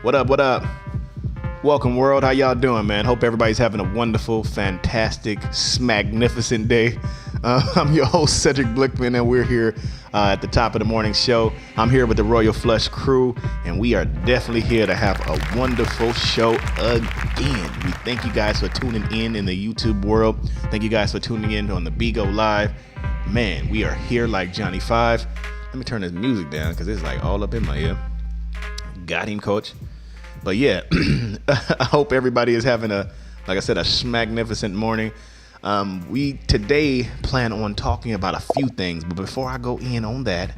What up? What up? Welcome, world. How y'all doing, man? Hope everybody's having a wonderful, fantastic, magnificent day. I'm your host, Cedric Blickman, and we're here at the top of the morning show. I'm here with the Royal Flush crew, and we are definitely here to have a wonderful show again. We thank you guys for tuning in the YouTube world. Thank you guys for tuning in on the Bigo Live. Man, we are here like Johnny Five. Let me turn this music down because it's like all up in my ear. Got him, coach. But yeah, I hope everybody is having like I said, a magnificent morning. We today plan on talking about a few things, but before I go in on that,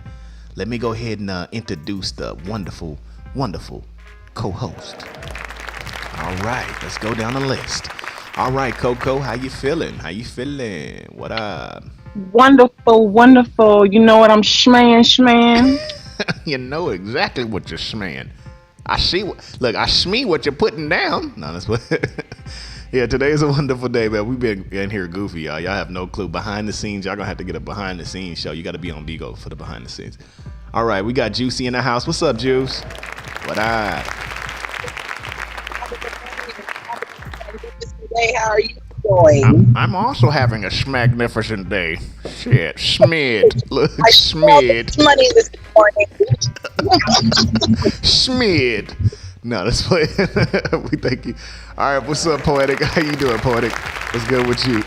let me go ahead and introduce the wonderful, wonderful co-host. All right, let's go down the list. All right, Coco, how you feeling? How you feeling? What up? Wonderful, wonderful. You know what I'm schman. You know exactly what you're smaying. I see. Look, I smee what you're putting down. No, that's what. Yeah, today is a wonderful day, man. We've been in here goofy, y'all. Y'all have no clue. Behind the scenes, y'all gonna have to get a behind the scenes show. You got to be on Bigo for the behind the scenes. All right, we got Juicy in the house. What's up, Juice? What up? How are you doing? I'm also having a magnificent day. Shit, Smid. Look, I smelled Smid. money this morning. Smid. No, that's what we thank you. All right, what's up, Poetic? How you doing, Poetic? What's good with you?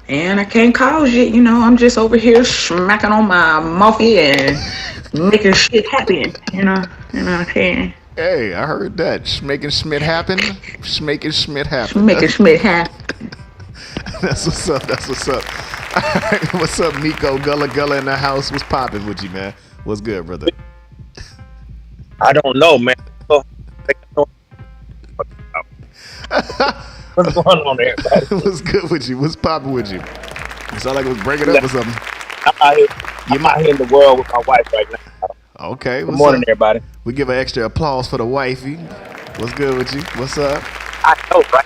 And I can't cause it, I'm just over here smacking on my muffy and making shit happen, I can. Hey, I heard that. Making Schmidt happen. Making Schmidt happen. Making shit happen. That's what's up. That's what's up. All right, what's up, Nico? Gullah in the house. What's popping with you, man? What's good, brother? I don't know, man. What's going on there, everybody? What's good with you? What's popping with you? You sound like it was breaking up or something. I'm out here in the world with my wife right now. Okay. Good morning, up? everybody. We give an extra applause for the wifey. What's good with you? What's up? I know, right?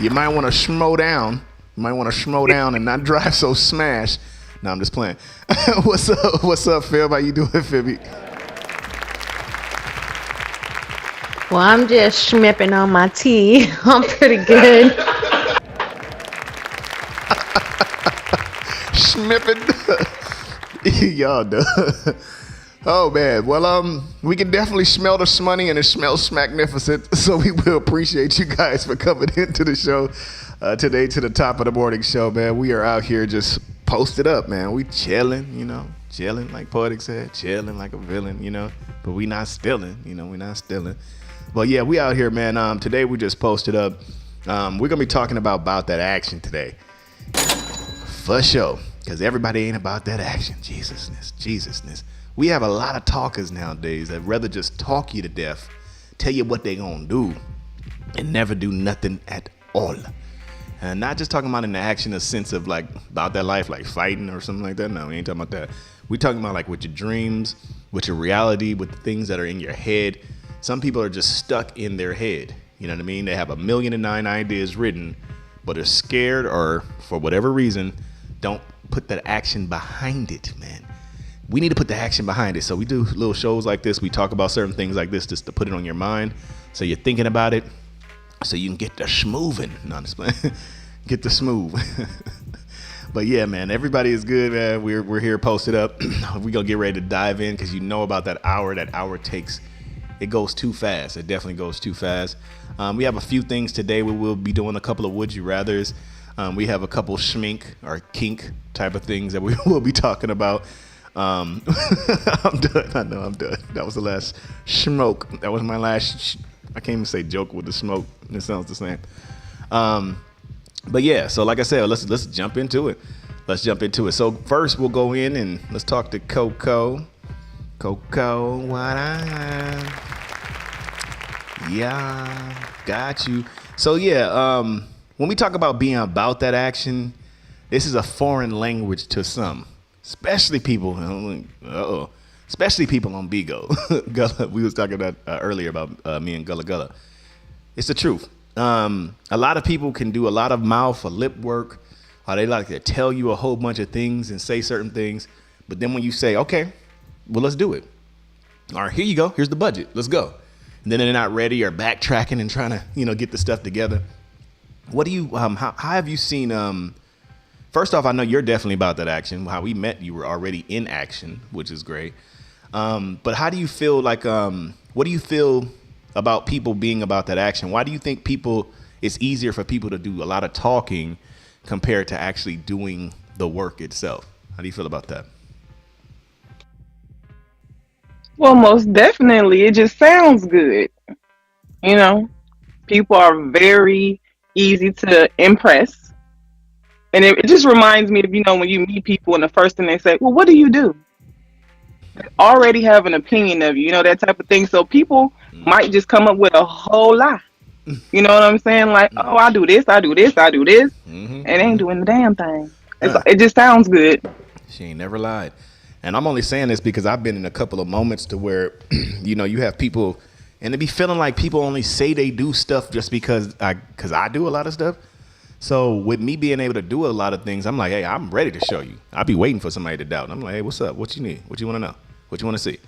You might want to schmo down. You might want to schmo down and not drive so smash. No, I'm just playing. What's up? What's up, Phil? How you doing, Phoebe? Well, I'm just schmipping on my tea. I'm pretty good. Schmipping. Y'all done. Oh man. Well, we can definitely smell the money and it smells magnificent. So we will appreciate you guys for coming into the show today to the top of the morning show, man. We are out here just posted up, man. We chilling, chilling like Poetic said, chilling like a villain, but we not stealing, we're not stealing. But yeah, we out here, man. Today we just posted up. We're gonna be talking about that action today, for sure. Because everybody ain't about that action. Jesusness. We have a lot of talkers nowadays that rather just talk you to death, tell you what they gonna do, and never do nothing at all. And not just talking about in the action, a sense of like about that life, like fighting or something like that. No, we ain't talking about that. We talking about like with your dreams, with your reality, with the things that are in your head. Some people are just stuck in their head. You know what I mean? They have 1,000,009 ideas written, but are scared or for whatever reason, don't put that action behind it, man. We need to put the action behind it. So we do little shows like this. We talk about certain things like this just to put it on your mind. So you're thinking about it so you can get the schmoovin'. No, just get the smooth. But yeah, man, everybody is good, man. We're here posted up. We're going to get ready to dive in because you know about that hour. That hour it goes too fast. It definitely goes too fast. We have a few things today. We will be doing a couple of Would You Rathers. We have a couple schmink or kink type of things that we will be talking about. I'm done. I know I'm done. That was the last smoke. That was my last. I can't even say joke with the smoke. It sounds the same. But yeah, so like I said, let's jump into it. Let's jump into it. So first we'll go in and let's talk to Coco. Coco, what up? Yeah, got you. So yeah, when we talk about being about that action, this is a foreign language to some, especially people. Especially people on Bigo. Gullah, we was talking about earlier about me and Gullah. It's the truth. A lot of people can do a lot of mouth or lip work, or they like to tell you a whole bunch of things and say certain things, but then when you say, okay, well, let's do it. All right, here you go. Here's the budget. Let's go. And then they're not ready or backtracking and trying to, get the stuff together. What do you, how have you seen, first off, I know you're definitely about that action. How we met, you were already in action, which is great. But how do you feel like, what do you feel about people being about that action? Why do you think it's easier for people to do a lot of talking compared to actually doing the work itself? How do you feel about that? Well, most definitely. It just sounds good. You know, people are very easy to impress. And it just reminds me of, when you meet people and the first thing they say, well, what do you do? They already have an opinion of you, that type of thing. So people might just come up with a whole lie. You know what I'm saying? Like, oh, I do this, I do this, I do this. And they ain't doing the damn thing. It just sounds good. She ain't never lied. And I'm only saying this because I've been in a couple of moments to where, you have people, and they be feeling like people only say they do stuff just because I do a lot of stuff. So with me being able to do a lot of things, I'm like, hey, I'm ready to show you. I'll be waiting for somebody to doubt. I'm like, hey, what's up? What you need? What you want to know? What you want to see?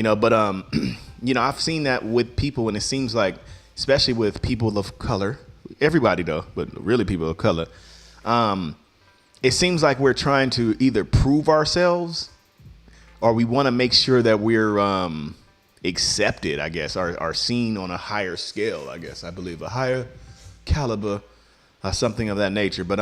But I've seen that with people, and it seems like, especially with people of color, everybody though, but really people of color, it seems like we're trying to either prove ourselves or we want to make sure that we're accepted, I guess, or seen on a higher scale, I guess. I believe a higher caliber or something of that nature. But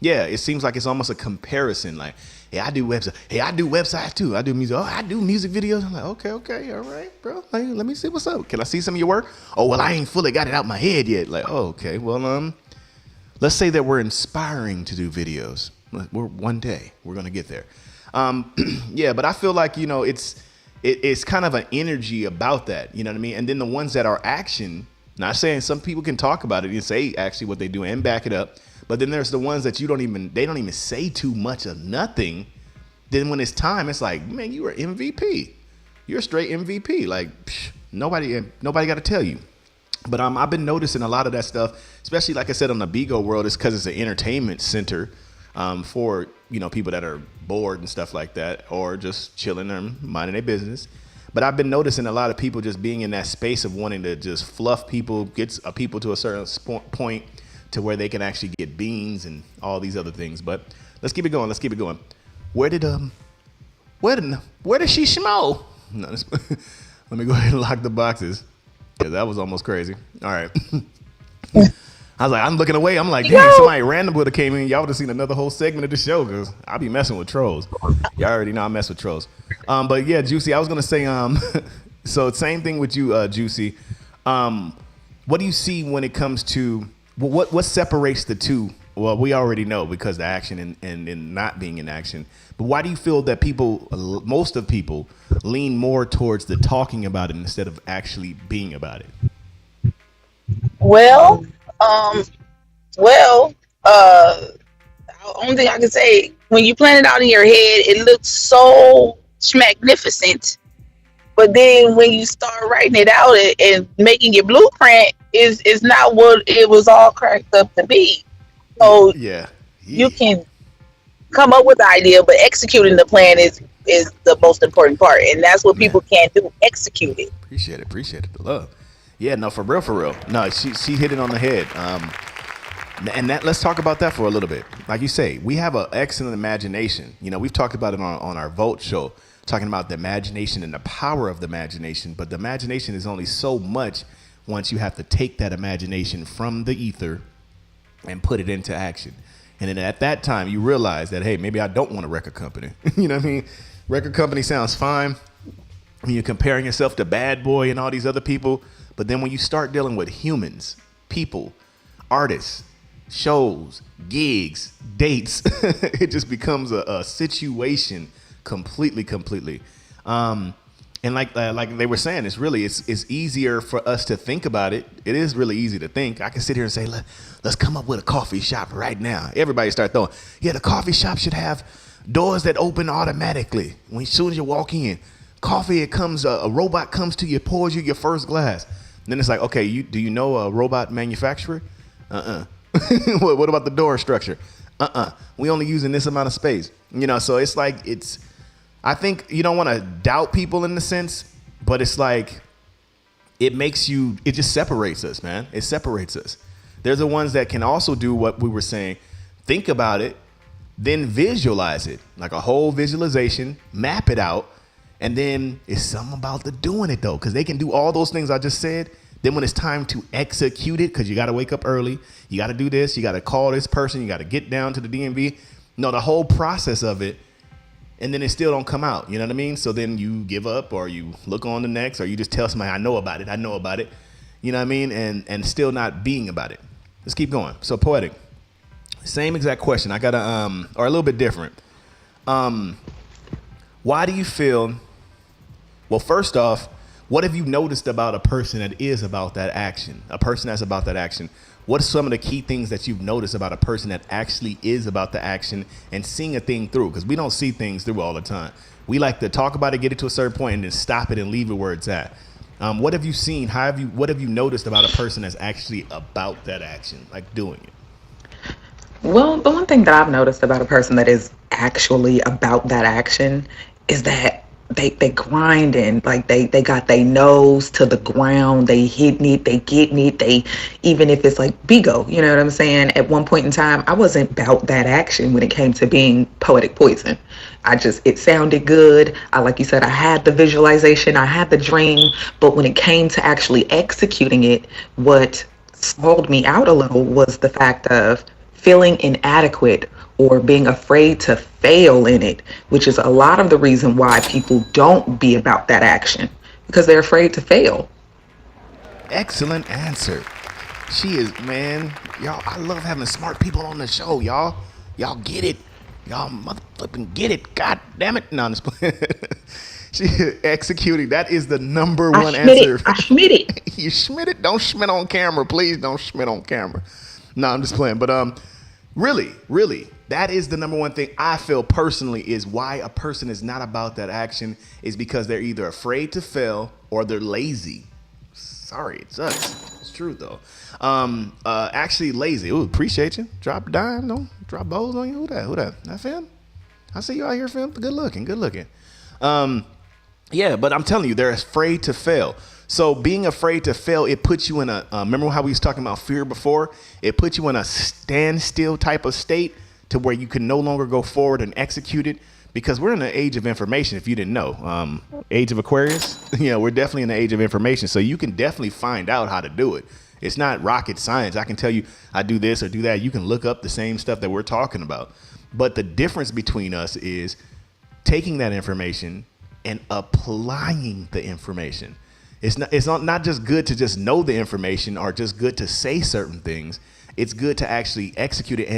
yeah, it seems like it's almost a comparison. Like, hey, I do websites. Hey, I do websites too. I do music. Oh, I do music videos. I'm like, okay, all right, bro. Like, let me see what's up. Can I see some of your work? Oh, well, I ain't fully got it out my head yet. Like, oh, okay. Well, let's say that we're inspiring to do videos. One day we're gonna get there. Yeah, but I feel like, it's kind of an energy about that, you know what I mean? And then the ones that are action, not saying some people can talk about it and say actually what they do and back it up, but then there's the ones that they don't even say too much of nothing. Then when it's time, it's like, man, you are MVP. You're a straight MVP. Like, nobody got to tell you. But I've been noticing a lot of that stuff, especially like I said on the Bigo world, is because it's an entertainment center for people that are bored and stuff like that, or just chilling and minding their business. But I've been noticing a lot of people just being in that space of wanting to just fluff people, get people to a certain point to where they can actually get beans and all these other things. But let's keep it going. Where did she schmo? No, let me go ahead and lock the boxes, because that was almost crazy. All right. I was like, I'm looking away. I'm like, dang, somebody random would have came in. Y'all would have seen another whole segment of the show, because I be messing with trolls. Y'all already know I mess with trolls. But yeah, Juicy, I was going to say, so same thing with you, Juicy. What do you see when it comes to, what separates the two? Well, we already know, because the action and not being in action. But why do you feel that most of people lean more towards the talking about it instead of actually being about it? Well, only thing I can say, when you plan it out in your head, it looks so magnificent. But then when you start writing it out and making your blueprint, is not what it was all cracked up to be. So yeah. You can come up with the idea, but executing the plan is the most important part, and that's what people can't do. Execute it. Appreciate it. The love. Yeah, no, for real. No, she hit it on the head. And let's talk about that for a little bit. Like you say, we have an excellent imagination. We've talked about it on our Volt show, talking about the imagination and the power of the imagination. But the imagination is only so much once you have to take that imagination from the ether and put it into action. And then at that time, you realize that, hey, maybe I don't want a record company. You know what I mean? Record company sounds fine when you're comparing yourself to Bad Boy and all these other people. But then when you start dealing with humans, people, artists, shows, gigs, dates, it just becomes a situation completely. And like they were saying, it's easier for us to think about it. It is really easy to think. I can sit here and say, let's come up with a coffee shop right now. Everybody start throwing, the coffee shop should have doors that open automatically. As soon as you walk in, coffee, a robot comes to you, pours you your first glass. And then it's like, okay, do you know a robot manufacturer? What about the door structure? We only using this amount of space. So it's like, I think you don't want to doubt people in the sense, but it's like it just separates us, man. It separates us. There's the ones that can also do what we were saying. Think about it, then visualize it, like a whole visualization, map it out, and then it's something about the doing it though, because they can do all those things I just said. Then when it's time to execute it, because you got to wake up early, you got to do this, you got to call this person, you got to get down to the DMV. No, the whole process of it, and then it still don't come out. You know what I mean? So then you give up, or you look on the next, or you just tell somebody, I know about it. You know what I mean? And still not being about it. Let's keep going. So Poetic, same exact question. I got or a little bit different. Why do you feel, well, first off, what have you noticed about a person that is about that action? A person that's about that action. What are some of the key things that you've noticed about a person that actually is about the action and seeing a thing through? Because we don't see things through all the time. We like to talk about it, get it to a certain point, and then stop it and leave it where it's at. What have you seen? What have you noticed about a person that's actually about that action, like doing it? Well, the one thing that I've noticed about a person that is actually about that action is that they grinding, like they got their nose to the ground, they hitting it, they getting it, they, even if it's like Bigo, you know what I'm saying? At one point in time, I wasn't about that action when it came to being Poetic Poison. It sounded good. Like you said, I had the visualization, I had the dream, but when it came to actually executing it, what stalled me out a little was the fact of feeling inadequate or being afraid to fail in it, which is a lot of the reason why people don't be about that action, because they're afraid to fail. Excellent answer. She is, man, y'all, I love having smart people on the show, y'all. Y'all get it. Y'all motherfucking get it. God damn it. No, I'm just playing. She executing. That is the number one answer. I schmit it. You schmit it? Don't schmit on camera. Please don't schmit on camera. No, I'm just playing. But really, that is the number one thing I feel personally is why a person is not about that action is because they're either afraid to fail or they're lazy. Sorry, it sucks. It's true though. Actually lazy. Ooh, appreciate you. Drop a dime, no? Drop bowls on you. Who that? That fam? I see you out here, fam. Good looking. Yeah, but I'm telling you, they're afraid to fail. So being afraid to fail, it puts you in a, remember how we was talking about fear before? It puts you in a standstill type of state to where you can no longer go forward and execute it, because we're in an age of information, if you didn't know. Age of Aquarius, we're definitely in the age of information. So you can definitely find out how to do it. It's not rocket science. I can tell you I do this or do that. You can look up the same stuff that we're talking about. But the difference between us is taking that information and applying the information. It's not just good to just know the information or just good to say certain things. It's good to actually execute it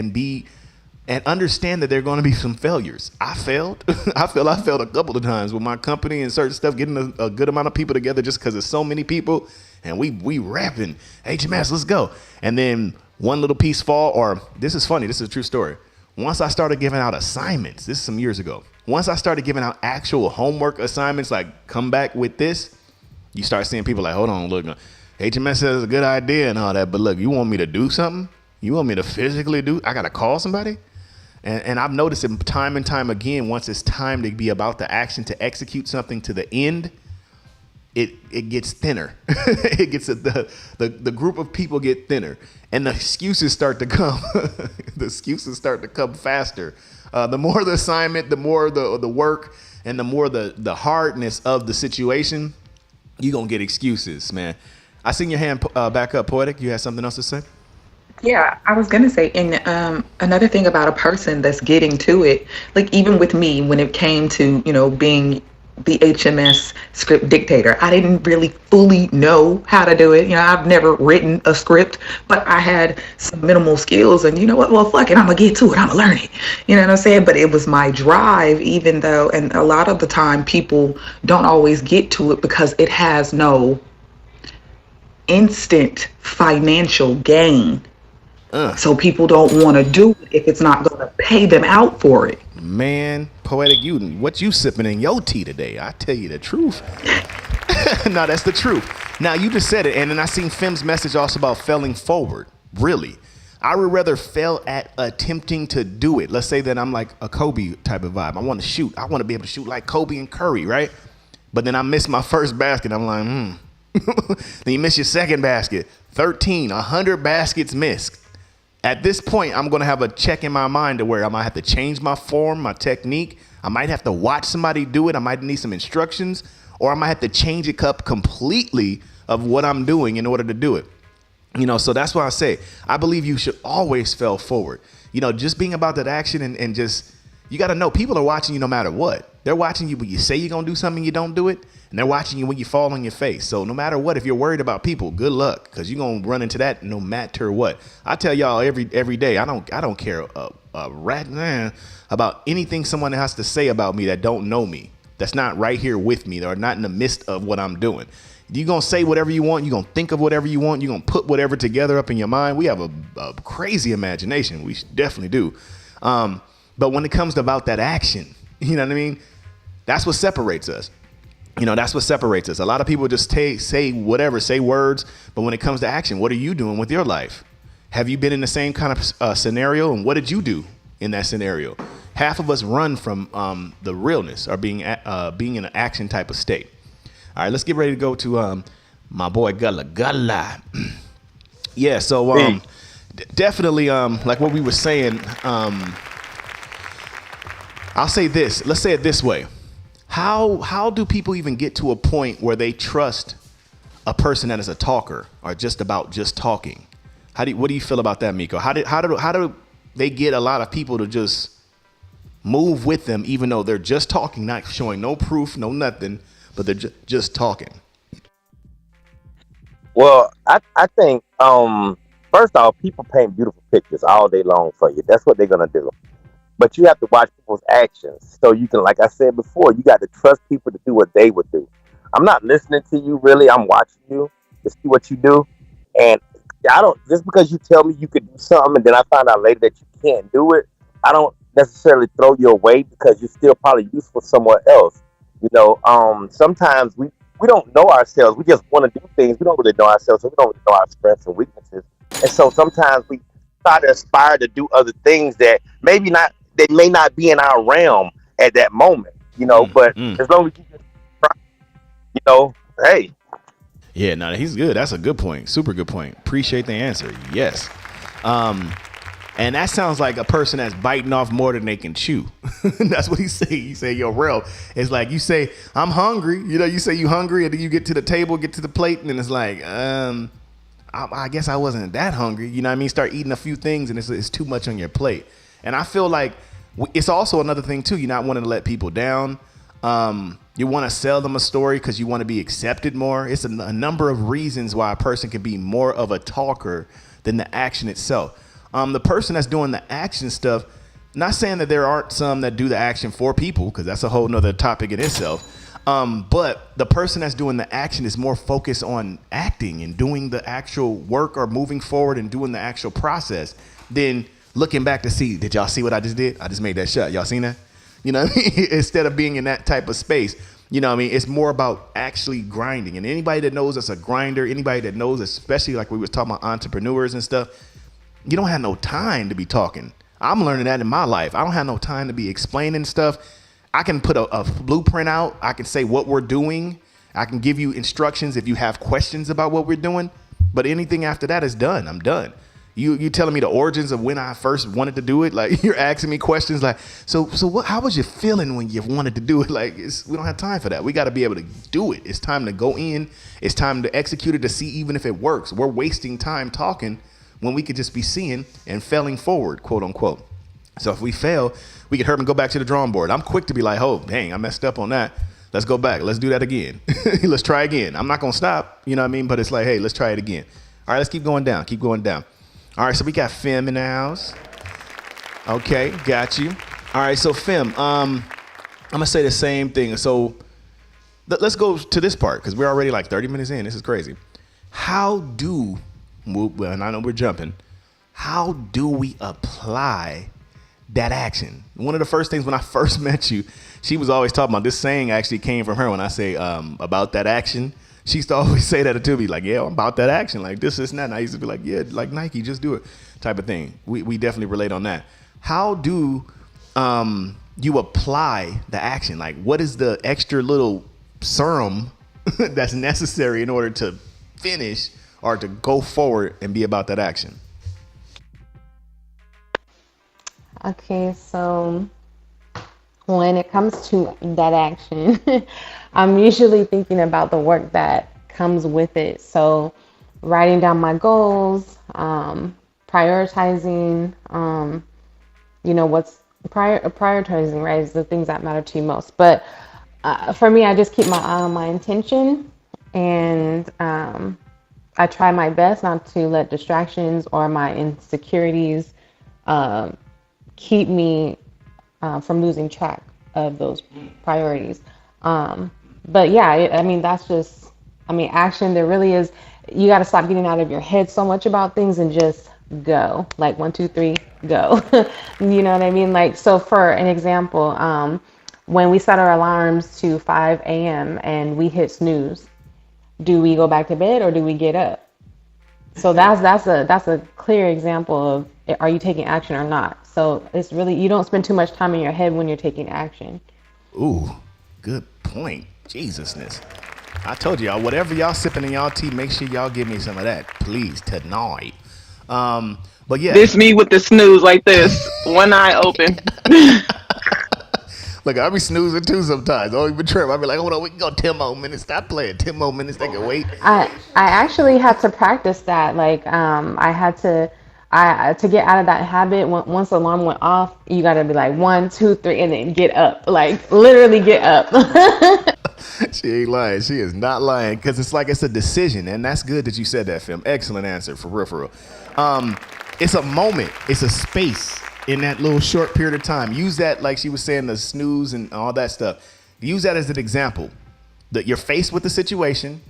and understand that there are going to be some failures. I failed. I failed a couple of times with my company and certain stuff, getting a good amount of people together just because there's so many people and we rapping, HMS, let's go. And then one little piece fall, or this is funny, this is a true story. Once I started giving out assignments, this is some years ago. Once I started giving out actual homework assignments, like come back with this, you start seeing people like, hold on, look, HMS says it's a good idea and all that, but look, you want me to do something? You want me to physically I got to call somebody? And I've noticed it time and time again, once it's time to be about the action to execute something to the end, it gets thinner. It gets the group of people get thinner, and the excuses start to come. The excuses start to come faster. The more the assignment, the more the work, and the more the hardness of the situation, you're going to get excuses, man. I seen your hand back up, Poetic. You had something else to say? Yeah, I was gonna say, and another thing about a person that's getting to it, like even with me, when it came to being the HMS script dictator, I didn't really fully know how to do it. I've never written a script, but I had some minimal skills, and you know what? Well, fuck it, I'm gonna get to it. I'm gonna learn it. You know what I'm saying? But it was my drive, even though, and a lot of the time, people don't always get to it because it has no instant financial gain. So people don't want to do it if it's not going to pay them out for it. Man, Poetic, what you sipping in your tea today? I tell you the truth. No, that's the truth. Now, you just said it, and then I seen Fem's message also about failing forward. Really. I would rather fail at attempting to do it. Let's say that I'm like a Kobe type of vibe. I want to shoot. I want to be able to shoot like Kobe and Curry, right? But then I miss my first basket. I'm like, Then you miss your second basket. 13, 100 baskets missed. At this point, I'm going to have a check in my mind to where I might have to change my form, my technique. I might have to watch somebody do it. I might need some instructions, or I might have to change it up completely of what I'm doing in order to do it. So that's why I say, I believe you should always fail forward. Just being about that action and just, you got to know people are watching you no matter what. They're watching you when you say you're going to do something, you don't do it. And they're watching you when you fall on your face. So no matter what, if you're worried about people, good luck, because you're going to run into that no matter what. I tell y'all every day, I don't care a rat man about anything someone has to say about me that don't know me, that's not right here with me, or not in the midst of what I'm doing. You're going to say whatever you want. You're going to think of whatever you want. You're going to put whatever together up in your mind. We have a crazy imagination. We definitely do. But when it comes to about that action, you know what I mean? That's what separates us. That's what separates us. A lot of people just say whatever, say words. But when it comes to action, what are you doing with your life? Have you been in the same kind of scenario? And what did you do in that scenario? Half of us run from the realness or being in an action type of state. All right, let's get ready to go to my boy Gullah. Yeah, so definitely like what we were saying, I'll say this. Let's say it this way. How do people even get to a point where they trust a person that is a talker or just talking? What do you feel about that, Miko? How do they get a lot of people to just move with them even though they're just talking, not showing no proof, no nothing, but they're just talking? Well, I think first off, people paint beautiful pictures all day long for you. That's what they're gonna do. But you have to watch people's actions. So you can, like I said before, you got to trust people to do what they would do. I'm not listening to you really. I'm watching you to see what you do. And I don't, just because you tell me you could do something and then I find out later that you can't do it, I don't necessarily throw you away because you're still probably useful somewhere else. Sometimes we don't know ourselves. We just want to do things. We don't really know ourselves. So we don't really know our strengths and weaknesses. And so sometimes we try to aspire to do other things that they may not be in our realm at that moment, but as long as you just try, hey. Yeah, no, he's good. That's a good point. Super good point. Appreciate the answer. Yes. And that sounds like a person that's biting off more than they can chew. That's what he say. He say, yo, real. It's like you say, I'm hungry. You say you hungry, and then you get to the table, get to the plate, and then it's like, I guess I wasn't that hungry. You know what I mean? Start eating a few things, and it's too much on your plate. And I feel like it's also another thing, too. You're not wanting to let people down. You want to sell them a story because you want to be accepted more. It's a number of reasons why a person can be more of a talker than the action itself. The person that's doing the action stuff, not saying that there aren't some that do the action for people, because that's a whole nother topic in itself. But the person that's doing the action is more focused on acting and doing the actual work or moving forward and doing the actual process than looking back to see, did y'all see what I just did? I just made that shot. Y'all seen that? You know what I mean? Instead of being in that type of space, you know what I mean? It's more about actually grinding. And anybody that knows that's a grinder, anybody that knows, especially like we was talking about entrepreneurs and stuff, you don't have no time to be talking. I'm learning that in my life. I don't have no time to be explaining stuff. I can put a blueprint out. I can say what we're doing. I can give you instructions if you have questions about what we're doing. But anything after that is done. I'm done. You telling me the origins of when I first wanted to do it? Like, you're asking me questions like, so what? How was you feeling when you wanted to do it? Like, we don't have time for that. We got to be able to do it. It's time to go in. It's time to execute it to see even if it works. We're wasting time talking when we could just be seeing and failing forward, quote unquote. So if we fail, we can hurt and go back to the drawing board. I'm quick to be like, oh, dang, I messed up on that. Let's go back. Let's do that again. Let's try again. I'm not going to stop. You know what I mean? But it's like, hey, let's try it again. All right, let's keep going down. Keep going down. All right, so we got Fem in the house. Okay, got you. All right, so Fem, I'm going to say the same thing. So let's go to this part because we're already like 30 minutes in. This is crazy. And I know we're jumping. How do we apply that action? One of the first things when I first met you, she was always talking about this saying actually came from her when I say about that action. She used to always say that to me, like, yeah, I'm about that action, like this and that. And I used to be like, yeah, like Nike, just do it, type of thing. We definitely relate on that. How do you apply the action? Like, what is the extra little serum that's necessary in order to finish or to go forward and be about that action? Okay, so when it comes to that action, I'm usually thinking about the work that comes with it. So writing down my goals, prioritizing, what's prioritizing, right, is the things that matter to you most. But for me, I just keep my eye on my intention, and I try my best not to let distractions or my insecurities keep me from losing track of those priorities. But yeah, that's just, action. There really is, you got to stop getting out of your head so much about things and just go. Like 1, 2, 3, go. You know what I mean? Like, so for an example, when we set our alarms to 5 a.m. and we hit snooze, do we go back to bed or do we get up? So that's a clear example of, are you taking action or not? So it's really, you don't spend too much time in your head when you're taking action. Ooh, good point. Jesusness. I told y'all, whatever y'all sipping in y'all tea, make sure y'all give me some of that, please, tonight. But yeah. This me with the snooze like this, one eye open. Look, I be snoozing too sometimes. Don't even trip. I be like, hold on, we can go 10 more minutes. Stop playing. 10 more minutes, they can wait. I actually had to practice that. Like, I had to get out of that habit. Once the alarm went off, you got to be like 1, 2, 3, and then get up. Like, literally get up. She ain't lying. She is not lying, because it's like it's a decision, and that's good that you said that, Fim. Excellent answer, for real, for real. It's a moment. It's a space in that little short period of time. Use that, like she was saying, the snooze and all that stuff. Use that as an example. That you're faced with the situation.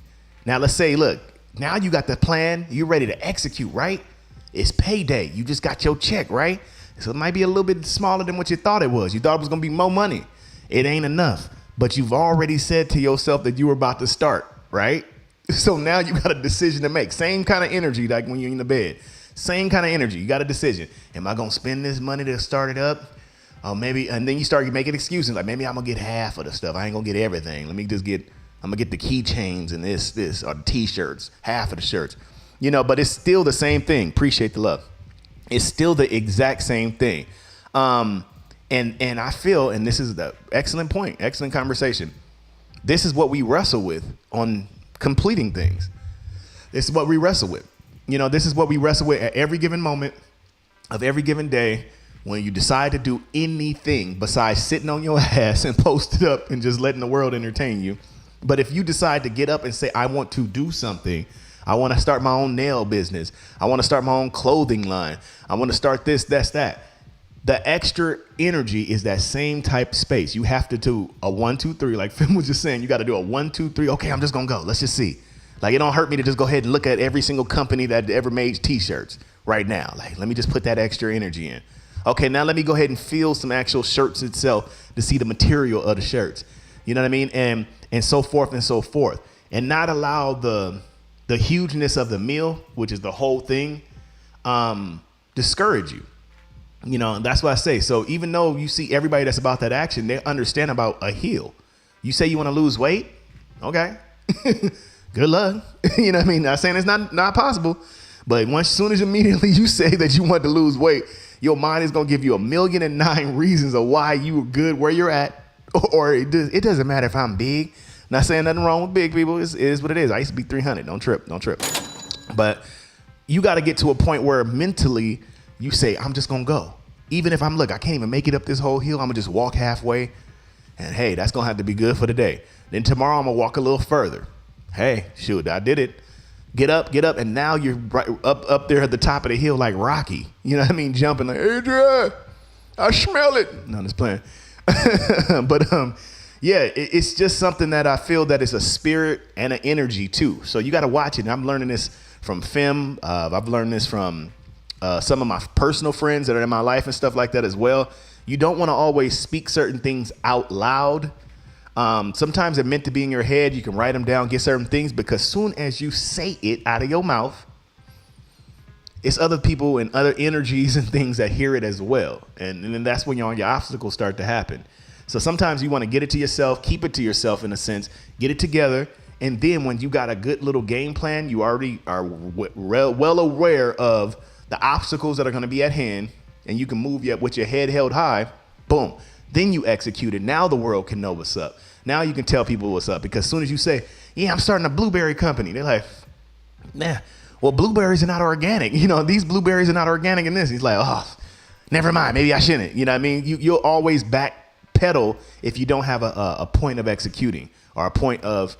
Now let's say, look, now you got the plan. You're ready to execute, right? It's payday. You just got your check, right? So it might be a little bit smaller than what you thought it was. You thought it was going to be more money. It ain't enough. But you've already said to yourself that you were about to start, right? So now you got a decision to make. Same kind of energy like when you're in the bed. Same kind of energy. You got a decision. Am I going to spend this money to start it up? Maybe, and then you start making excuses. Like, maybe I'm going to get half of the stuff. I ain't going to get everything. I'm going to get the keychains and this, or the t-shirts, half of the shirts. But it's still the same thing. Appreciate the love. It's still the exact same thing. And I feel, and this is the excellent point, excellent conversation. This is what we wrestle with on completing things. This is what we wrestle with. This is what we wrestle with at every given moment of every given day when you decide to do anything besides sitting on your ass and post it up and just letting the world entertain you. But if you decide to get up and say, I want to do something, I want to start my own nail business, I want to start my own clothing line, I want to start this, that's that. The extra energy is that same type space. You have to do a 1, 2, 3. Like Finn was just saying, you got to do a 1, 2, 3. Okay, I'm just going to go. Let's just see. Like, it don't hurt me to just go ahead and look at every single company that ever made t-shirts right now. Like, let me just put that extra energy in. Okay, now let me go ahead and feel some actual shirts itself to see the material of the shirts. You know what I mean? And so forth and so forth. And not allow the hugeness of the meal, which is the whole thing, discourage you. That's what I say. So even though you see everybody that's about that action, they understand about a heel. You say you want to lose weight? Okay. Good luck. You know what I mean? Not saying it's not possible, but as soon as immediately you say that you want to lose weight, your mind is going to give you 1,000,009 reasons of why you were good where you're at. Or it doesn't matter if I'm big. Not saying nothing wrong with big people. It is what it is. I used to be 300. Don't trip. But you got to get to a point where mentally you say, I'm just going to go. Even if I can't even make it up this whole hill. I'm going to just walk halfway. And hey, that's going to have to be good for the day. Then tomorrow I'm going to walk a little further. Hey, shoot, I did it. Get up. And now you're right up there at the top of the hill like Rocky. You know what I mean? Jumping like, Adrian, I smell it. No, I'm just playing. But yeah, it's just something that I feel that is a spirit and an energy too. So you got to watch it. And I'm learning this from Fim. I've learned this from some of my personal friends that are in my life and stuff like that as well. You don't want to always speak certain things out loud Sometimes they're meant to be in your head. You can write them down, get certain things, because soon as you say it out of your mouth, it's other people and other energies and things that hear it as well. And then that's when your obstacles start to happen. So sometimes you want to get it to yourself, keep it to yourself in a sense, get it together. And then when you got a good little game plan, you already are well aware of the obstacles that are going to be at hand, and you can move you with your head held high. Boom. Then you execute it. Now the world can know what's up. Now you can tell people what's up, because as soon as you say, yeah, I'm starting a blueberry company, they're like, nah, well, blueberries are not organic. These blueberries are not organic in this. He's like, oh, never mind. Maybe I shouldn't. You know what I mean? You'll always backpedal if you don't have a point of executing or a point of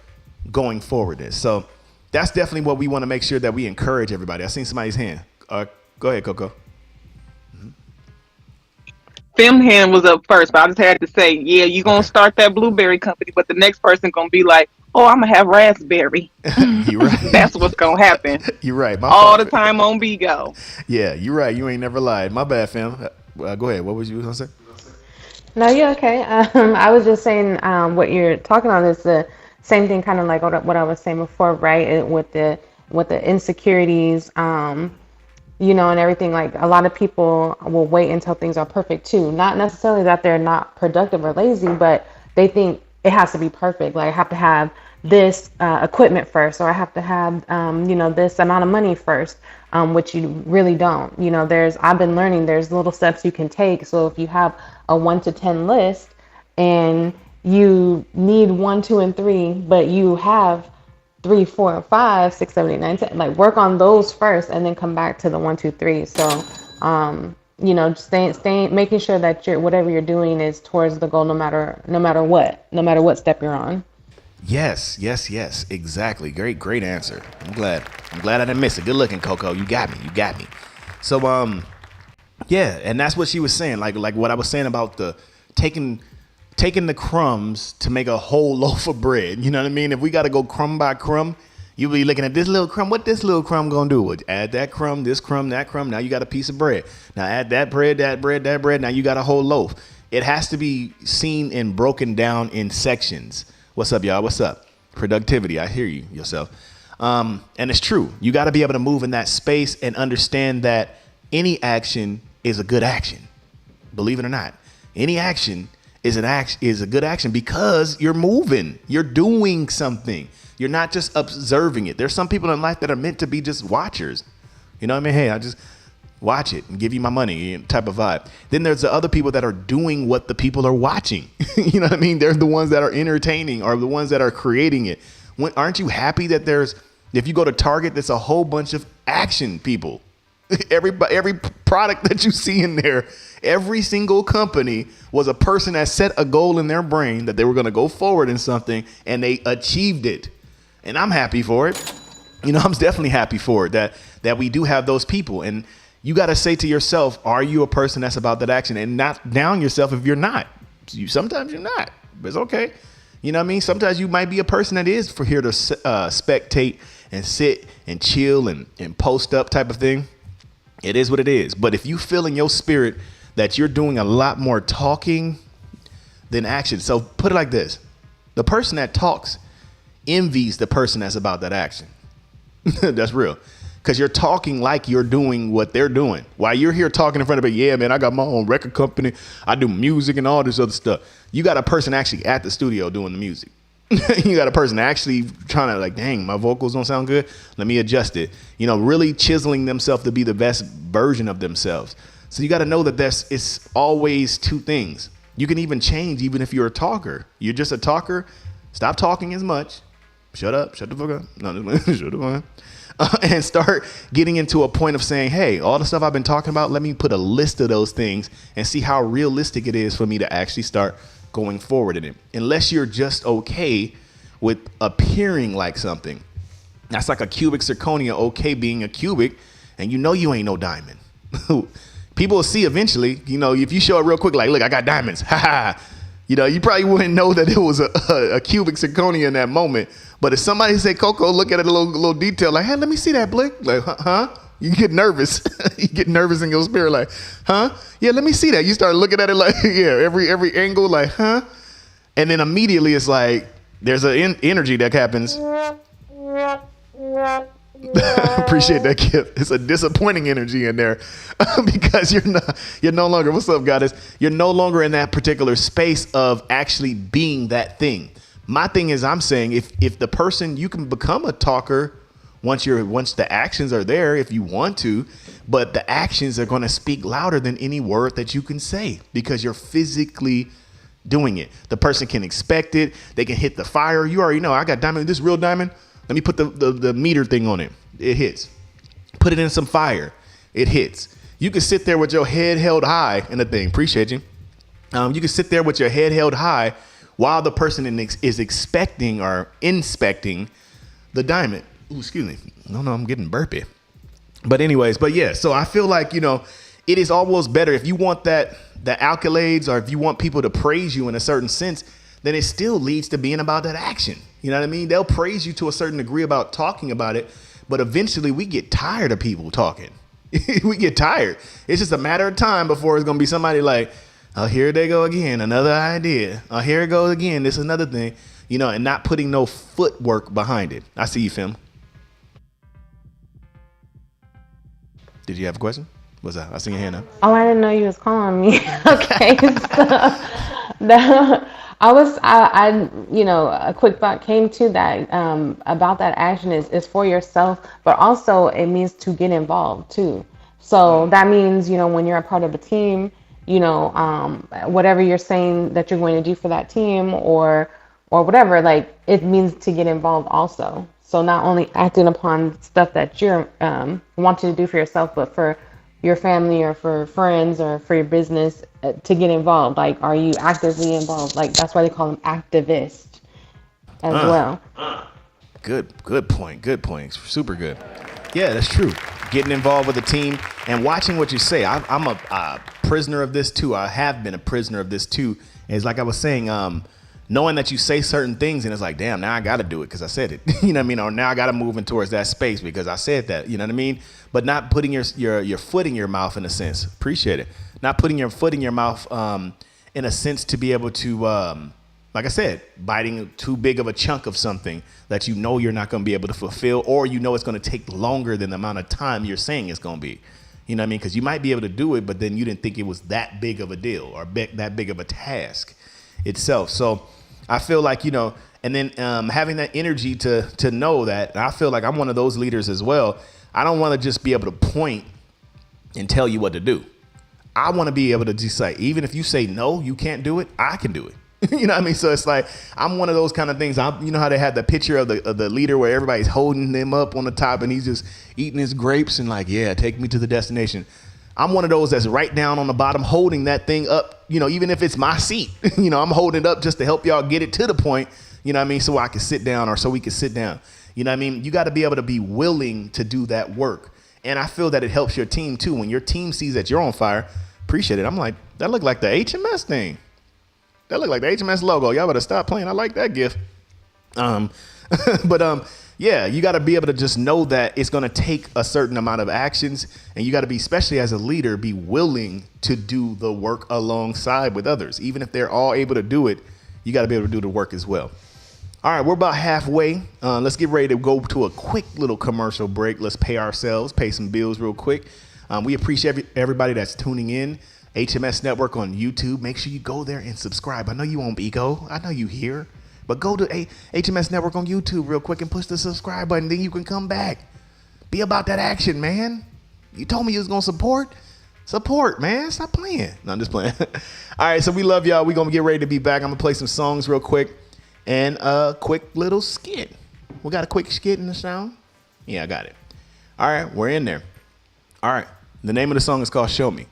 going forward. So that's definitely what we want to make sure that we encourage everybody. I seen somebody's hand. Go ahead, Coco. Fem hand was up first, but I just had to say, yeah, you're going to start that blueberry company, but the next person going to be like, oh, I'm going to have raspberry. You're right. That's what's going to happen. You're right. All the time on Bigo. Yeah, you're right. You ain't never lied. My bad, Fem. Go ahead. What was you going to say? No, you're okay. I was just saying what you're talking on is the same thing, kind of like what I was saying before, right? With the insecurities, and everything. Like, a lot of people will wait until things are perfect too. Not necessarily that they're not productive or lazy, but they think it has to be perfect. Like, I have to have this equipment first, or I have to have this amount of money first, which you really don't. I've been learning there's little steps you can take. So if you have a 1 to 10 list and you need 1, 2, and 3, but you have 3, 4, 5, 6, 7, 8, 9, 10. Like, work on those first, and then come back to the 1, 2, 3. So, just staying, making sure that whatever you're doing is towards the goal, no matter what step you're on. Yes, exactly. Great answer. I'm glad I didn't miss it. Good looking, Coco. You got me. So, yeah, and that's what she was saying. Like what I was saying about the taking the crumbs to make a whole loaf of bread. You know what I mean? If we got to go crumb by crumb, you'll be looking at this little crumb. What this little crumb gonna do? Add that crumb, this crumb, that crumb. Now you got a piece of bread. Now add that bread, that bread, that bread. Now you got a whole loaf. It has to be seen and broken down in sections. What's up, y'all? What's up? Productivity. I hear you yourself. And it's true. You got to be able to move in that space and understand that any action is a good action. Believe it or not, any action is a good action, because you're moving, you're doing something. You're not just observing it. There's some people in life that are meant to be just watchers. You know what I mean? Hey, I just watch it and give you my money type of vibe. Then there's the other people that are doing what the people are watching. You know what I mean? They're the ones that are entertaining, or the ones that are creating it. Aren't you happy that if you go to Target, there's a whole bunch of action people. Every product that you see in there, every single company was a person that set a goal in their brain that they were going to go forward in something, and they achieved it. And I'm happy for it. I'm definitely happy for it that we do have those people. And you got to say to yourself, are you a person that's about that action? And not down yourself if you're not. Sometimes you're not, but it's okay. You know what I mean? Sometimes you might be a person that is for here to spectate and sit and chill and post up type of thing. It is what it is. But if you feel in your spirit that you're doing a lot more talking than action. So put it like this. The person that talks envies the person that's about that action. That's real. Because you're talking like you're doing what they're doing. While you're here talking in front of it, yeah, man, I got my own record company. I do music and all this other stuff. You got a person actually at the studio doing the music. You got a person actually trying to, like, dang, my vocals don't sound good. Let me adjust it. Really chiseling themselves to be the best version of themselves. So you got to know that it's always two things. You can even change even if you're a talker. You're just a talker. Stop talking as much. Shut up. Shut the fuck up. No, shut the fuck up. And start getting into a point of saying, hey, all the stuff I've been talking about, let me put a list of those things and see how realistic it is for me to actually start going forward in it. Unless you're just okay with appearing like something. That's like a cubic zirconia, okay being a cubic, and you ain't no diamond. People will see eventually, if you show it real quick, like, look, I got diamonds. Ha ha. You probably wouldn't know that it was a cubic zirconia in that moment. But if somebody say, Coco, look at it a little detail, like, hey, let me see that, Blick. Like, huh? You get nervous. You get nervous in your spirit, like, huh? Yeah, let me see that. You start looking at it like, yeah, every angle, like, huh? And then immediately it's like there's an energy that happens. Appreciate that gift. It's a disappointing energy in there because you're no longer, what's up, goddess? You're no longer in that particular space of actually being that thing. My thing is, I'm saying if the person, you can become a talker once the actions are there, if you want to, but the actions are going to speak louder than any word that you can say because you're physically doing it. The person can expect it. They can hit the fire. You already know, I got diamond, this real diamond. Let me put the meter thing on it. It hits. Put it in some fire. It hits. You can sit there with your head held high in the thing. Appreciate you. You can sit there with your head held high while the person is expecting or inspecting the diamond. Ooh, excuse me. No, I'm getting burpy. But anyways, yeah. So I feel like, it is almost better if you want the accolades or if you want people to praise you in a certain sense, then it still leads to being about that action. You know what I mean? They'll praise you to a certain degree about talking about it, but eventually we get tired of people talking. We get tired. It's just a matter of time before it's going to be somebody like, oh, here they go again, another idea. Oh, here it goes again. This is another thing, and not putting no footwork behind it. I see you, Fim. Did you have a question? What's that? I see your hand up. Oh, I didn't know you was calling me. Okay, a quick thought came to that about that action is for yourself, but also it means to get involved too. So that means, when you're a part of a team, whatever you're saying that you're going to do for that team or whatever, like it means to get involved also. So not only acting upon stuff that you're wanting to do for yourself, but for your family or for friends or for your business to get involved. Like, are you actively involved? Like, that's why they call them activists as well. Good point. Super good. Yeah, that's true. Getting involved with the team and watching what you say. I'm a prisoner of this too. I have been a prisoner of this too. It's like I was saying, knowing that you say certain things and it's like, damn, now I got to do it because I said it. You know what I mean? Or now I got to move in towards that space because I said that. You know what I mean? But not putting your foot in your mouth in a sense. Appreciate it. Not putting your foot in your mouth in a sense to be able to, like I said, biting too big of a chunk of something that you're not going to be able to fulfill, or it's going to take longer than the amount of time you're saying it's going to be. You know what I mean? Because you might be able to do it, but then you didn't think it was that big of a deal or that big of a task itself. So I feel like, and then having that energy to know that, and I feel like I'm one of those leaders as well. I don't want to just be able to point and tell you what to do. I want to be able to just say, even if you say, no, you can't do it, I can do it. You know what I mean? So it's like, I'm one of those kind of things. You know how they had the picture of the leader where everybody's holding them up on the top and he's just eating his grapes and like, yeah, take me to the destination. I'm one of those that's right down on the bottom holding that thing up, even if it's my seat, I'm holding it up just to help y'all get it to the point, you know what I mean? So I can sit down or so we can sit down. You know what I mean? You got to be able to be willing to do that work. And I feel that it helps your team too. When your team sees that you're on fire, appreciate it. I'm like, that looked like the HMS thing. That looked like the HMS logo. Y'all better stop playing. I like that gift. Yeah, you got to be able to just know that it's going to take a certain amount of actions, and you got to be, especially as a leader, be willing to do the work alongside with others. Even if they're all able to do it, you got to be able to do the work as well. All right, we're about halfway. Let's get ready to go to a quick little commercial break. Let's pay some bills real quick. We appreciate everybody that's tuning in. HMS Network on YouTube. Make sure you go there and subscribe. I know you won't ego. I know you here. But go to HMS Network on YouTube real quick and push the subscribe button. Then you can come back. Be about that action, man. You told me you was going to support. Support, man. Stop playing. No, I'm just playing. All right, so we love y'all. We're going to get ready to be back. I'm going to play some songs real quick and a quick little skit. We got a quick skit in the sound? Yeah, I got it. All right, we're in there. All right, the name of the song is called Show Me.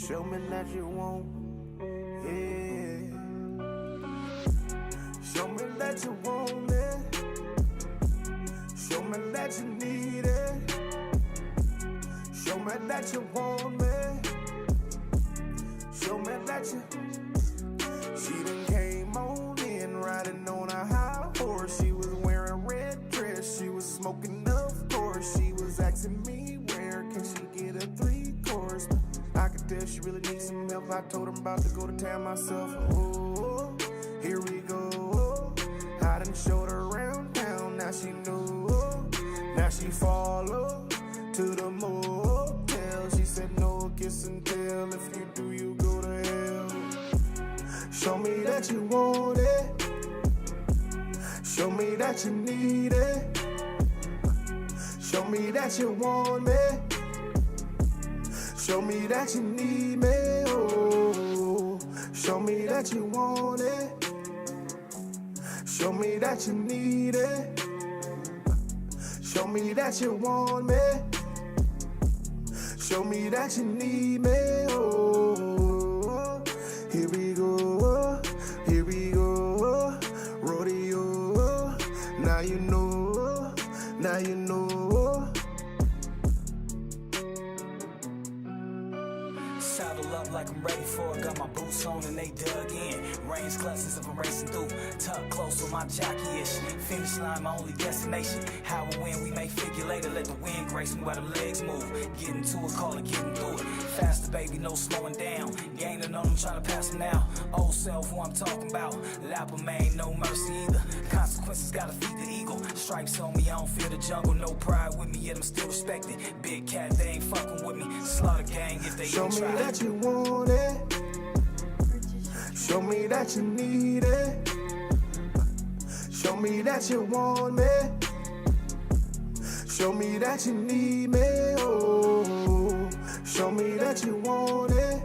Show me that you want, yeah. Show me that you want it. Show me that you need it. Show me that you want me. Show me that you. She smoking, of course. She was asking me where can she get a 3-course. I could tell she really needs some help. I told her I'm about to go to town myself. Oh, here we go. I done showed her around town. Now she knew. Now she follow to the motel. She said no kiss and tell. If you do, you go to hell. Show me that you want it. Show me that you need it. Show me that you want me. Show me that you need me. Oh, show me that you want it. Show me that you need it. Show me that you want me. Show me that you need me. Oh, here we go. Here we go. Rodeo. Now you know. Now you know. Saddle up like I'm ready for it. Got my boots on and they dug in. Range clusters if I'm racing through. Tuck close with my jockey-ish. Finish line, my only destination. How and when we may figure later. Let the wind grace me while the legs move. Getting to it, call it getting through it. Faster, baby, no slowing down. Gaining on them, trying to pass them now. Old self, who I'm talking about. Lapper, man, no mercy either. Consequences gotta feed the eagle. Stripes on me, I don't feel the jungle. No pride with me, yet I'm still respected. Big cat, they ain't fucking with me. Slaughter gang if they Show ain't me try. that you want it. Show me that you need it. Show me that you want me. Show me that you need me. Oh, show me that you want it.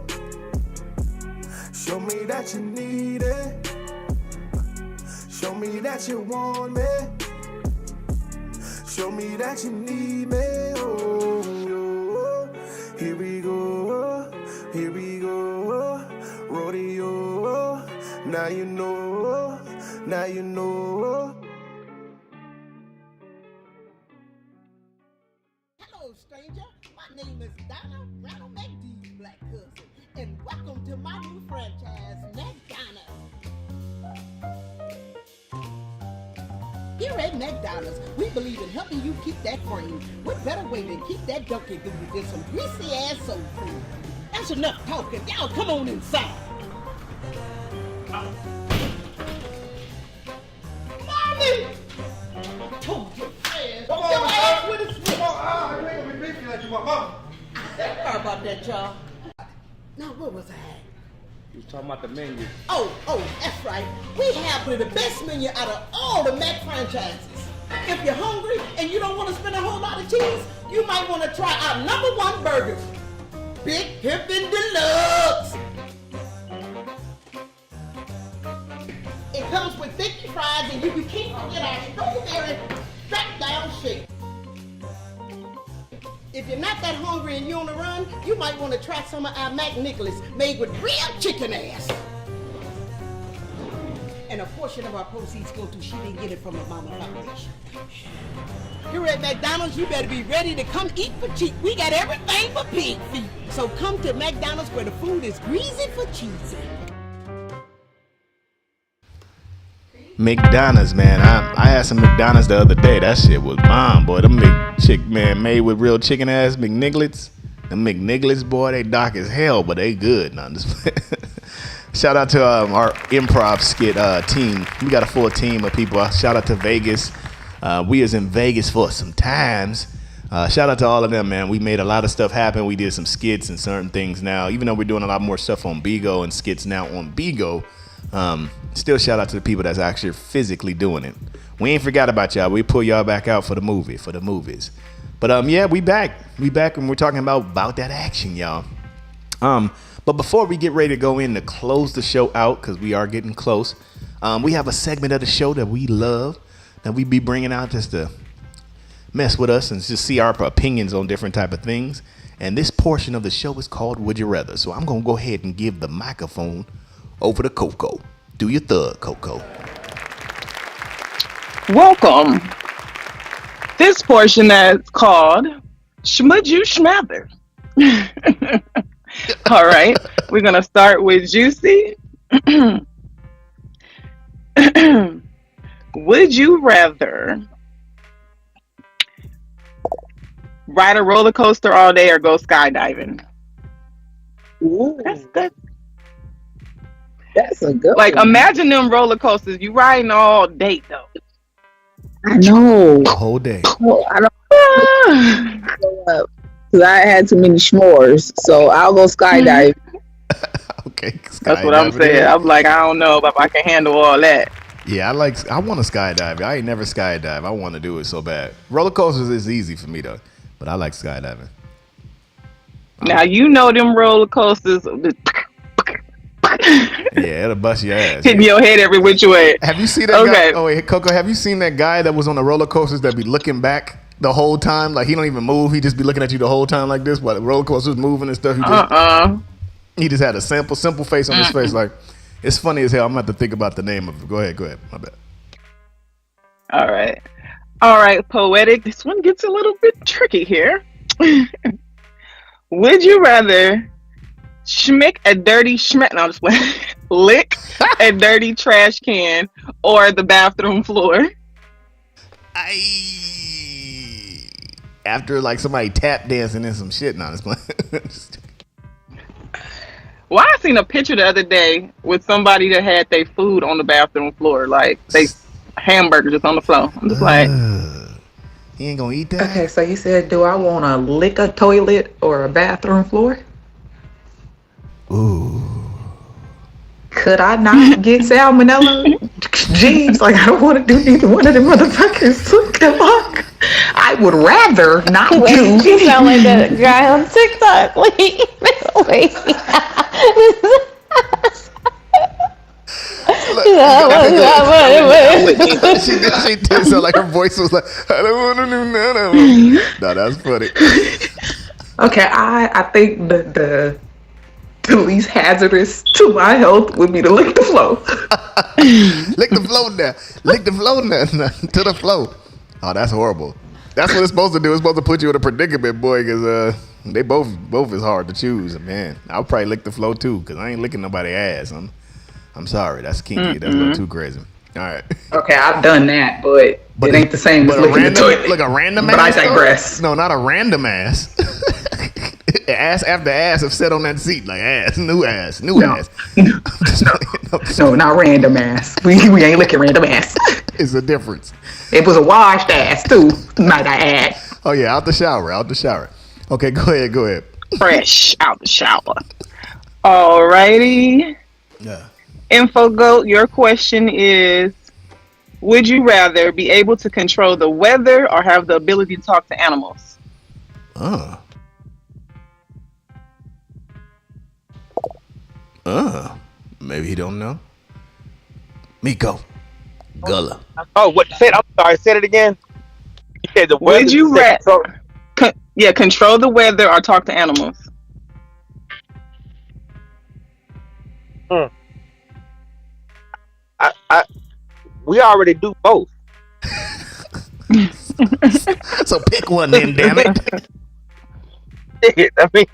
Show me that you need it. Show me that you want me. Show me that you need me. Oh, here we go. Here we go. Rodeo. Now you know. Now you know. Hello, stranger. My name is Donna Rattle McDee's black cousin, and welcome to my new franchise, McDonald's. Here at McDonald's, we believe in helping you keep that frame. What better way than keep that donkey booty than some greasy ass soul food? That's enough talking. Y'all come on inside. Mommy! I told you, man. Come on, Your man. ass with a switch. Come on, you ain't gonna be beefy like you want mama. Sorry about that, y'all. Now, where was I at? You was talking about the menu. Oh, that's right. We have one of the best menu out of all the Mac franchises. If you're hungry and you don't want to spend a whole lot of cheese, you might want to try our #1 burgers. Big Pimpin' Deluxe. It comes with thick fries and you can't forget our strawberry strap down shake. If you're not that hungry and you're on the run, you might want to try some of our Mac Nicholas made with real chicken ass. And a portion of our proceeds go to She Didn't Get It From Her Mama Foundation. Here at McDonald's, you better be ready to come eat for cheap. We got everything for pig feet. So come to McDonald's where the food is greasy for cheesy. McDonald's, man. I had some McDonald's the other day. That shit was bomb, boy. Them man, made with real chicken ass McNiggets. Them McNiggets, boy, they dark as hell, but they good. No, shout out to our improv skit team. We got a full team of people. Shout out to Vegas. We was in Vegas for some times. Shout out to all of them, man. We made a lot of stuff happen. We did some skits and certain things now. Even though we're doing a lot more stuff on Bigo and skits now on Bigo, still shout out to the people that's actually physically doing it. We ain't forgot about y'all. We pull y'all back out for the movies. But yeah, we back and we're talking about that action, y'all. But before we get ready to go in to close the show out, because we are getting close, we have a segment of the show that we love, that we be bringing out just to mess with us and just see our opinions on different type of things. And this portion of the show is called Would You Rather. So I'm going to go ahead and give the microphone over to Coco. Do your thug, Coco. Welcome. This portion that's called Schmud You Schmather. All right, we're going to start with Juicy. Would you rather Ride a roller coaster all day or go skydiving. That's good. That's a good Like, one. imagine them roller coasters. You riding all day though. I know. The whole day. Well, I don't Ah. go up because I had too many s'mores, so I'll go skydive. Okay. That's what I'm skydiving saying. it. I'm like, I don't know if I can handle all that. Yeah, I want to skydive. I ain't never skydive. I want to do it so bad. Roller coasters is easy for me though, but I like skydiving. Now you know them roller coasters Yeah, it'll bust your ass. hitting your head every which way. Have you seen that Okay. guy? Oh wait, Coco, have you seen that guy that was on the roller coasters that be looking back the whole time? Like he don't even move. He just be looking at you the whole time like this while the roller coaster's moving and stuff. He just had a simple face on his face. Like it's funny as hell. I'm gonna have to think about the name of it. Go ahead. My bad. All right, poetic. This one gets a little bit tricky here. Would you rather schmick a dirty schmick? No, I'm just playing. Lick a dirty trash can or the bathroom floor? After like somebody tap dancing and some shit. Nah, it's playing. Well, I seen a picture the other day with somebody that had their food on the bathroom floor, like they hamburger just on the floor. I'm just like, he ain't gonna eat that. Okay, so you said, do I want to lick a toilet or a bathroom floor? Ooh. Could I not get salmonella? Jeez, like I don't want to do neither one of them motherfuckers. What the fuck? I would rather not do. You sound like that guy on TikTok. Wait. She did sound like her voice was like, I don't want to do none of them. No, that's funny. Okay, I think the least hazardous to my health would be to lick the floor. Lick the flow now. Lick the flow now to the flow. Oh, that's horrible. That's what it's supposed to do. It's supposed to put you in a predicament, boy, because they both is hard to choose. Man, I'll probably lick the flow too, because I ain't licking nobody's ass. I'm sorry. That's kinky. That's a little too crazy. All right. Okay, I've done that, but it ain't the same as licking the toilet. Like a random but ass. I digress. No, not a random ass. Ass after ass have sat on that seat like ass, new ass. No, not random ass. We ain't licking random ass. It's a difference. It was a washed ass too, might I add. Oh yeah, out the shower. Okay, go ahead. fresh out the shower. Alrighty. Yeah. InfoGoat, your question is, would you rather be able to control the weather or have the ability to talk to animals? Maybe he don't know. Miko. Gullah. Oh, what? Say it. I'm sorry. Say it again. You said the weather. Would you rather control the weather or talk to animals? We already do both. So pick one then, damn it. I mean,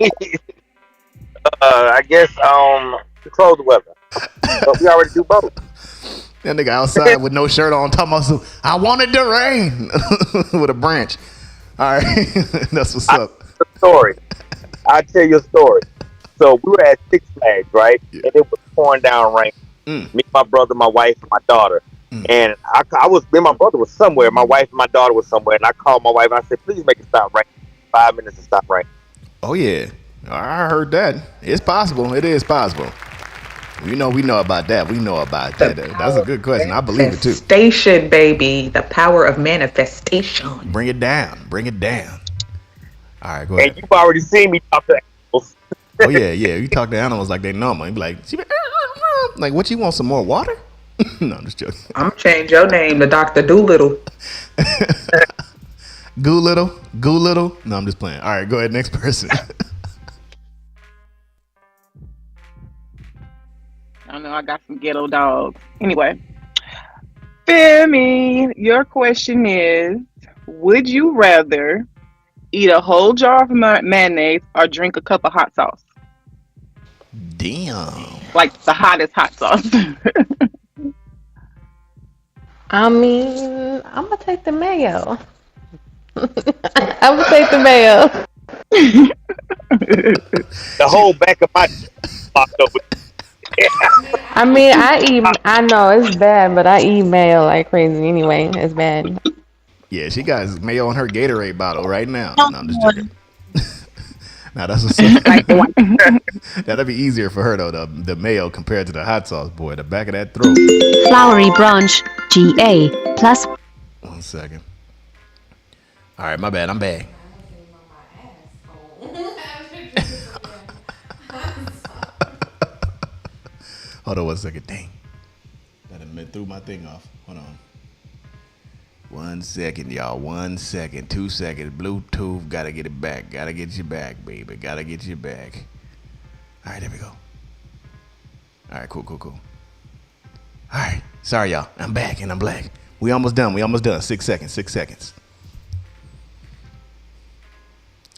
I guess control the weather. But we already do both. That nigga outside with no shirt on talking about some, I wanted to rain with a branch. All right. That's what's up. Story. I'll tell you a story. So we were at Six Flags, right? Yeah. And it was pouring down rain. Me, my brother, my wife, and my daughter. And I was, me and my brother was somewhere. My wife and my daughter was somewhere. And I called my wife and I said, please make it stop raining. 5 minutes to stop raining. Oh, yeah. I heard that. It's possible. It is possible. We know about that. We know about that. That's a good question. I believe it too. Manifestation, baby. The power of manifestation. Bring it down. All right, go ahead. And you've already seen me talk to animals. Oh, yeah. You talk to animals like they normal. You be like, what, you want some more water? No, I'm just joking. I'm gonna change your name to Dr. Doolittle. Goolittle? No, I'm just playing. All right, go ahead. Next person. I know I got some ghetto dogs. Anyway, Femi, your question is, would you rather eat a whole jar of mayonnaise or drink a cup of hot sauce? Damn. Like the hottest hot sauce. I mean, I'm gonna take the mayo. I would take the mayo. The whole back of my locked up with. I mean, I know it's bad, but I eat mayo like crazy anyway. It's bad. Yeah, she got mayo in her Gatorade bottle right now. Come No, I'm just on. joking. Now that's what's up. Like the white. That'd be easier for her though. The mayo compared to the hot sauce, boy. The back of that throat. Flowery Branch, GA, plus 1 second. All right, my bad. I'm back. Hold on 1 second. Dang. That done threw my thing off. Hold on. 1 second, y'all. 1 second. 2 seconds. Bluetooth. Gotta get it back. Gotta get you back, baby. Gotta get you back. All right, there we go. All right, cool. All right. Sorry, y'all. I'm back and I'm black. We almost done. 6 seconds.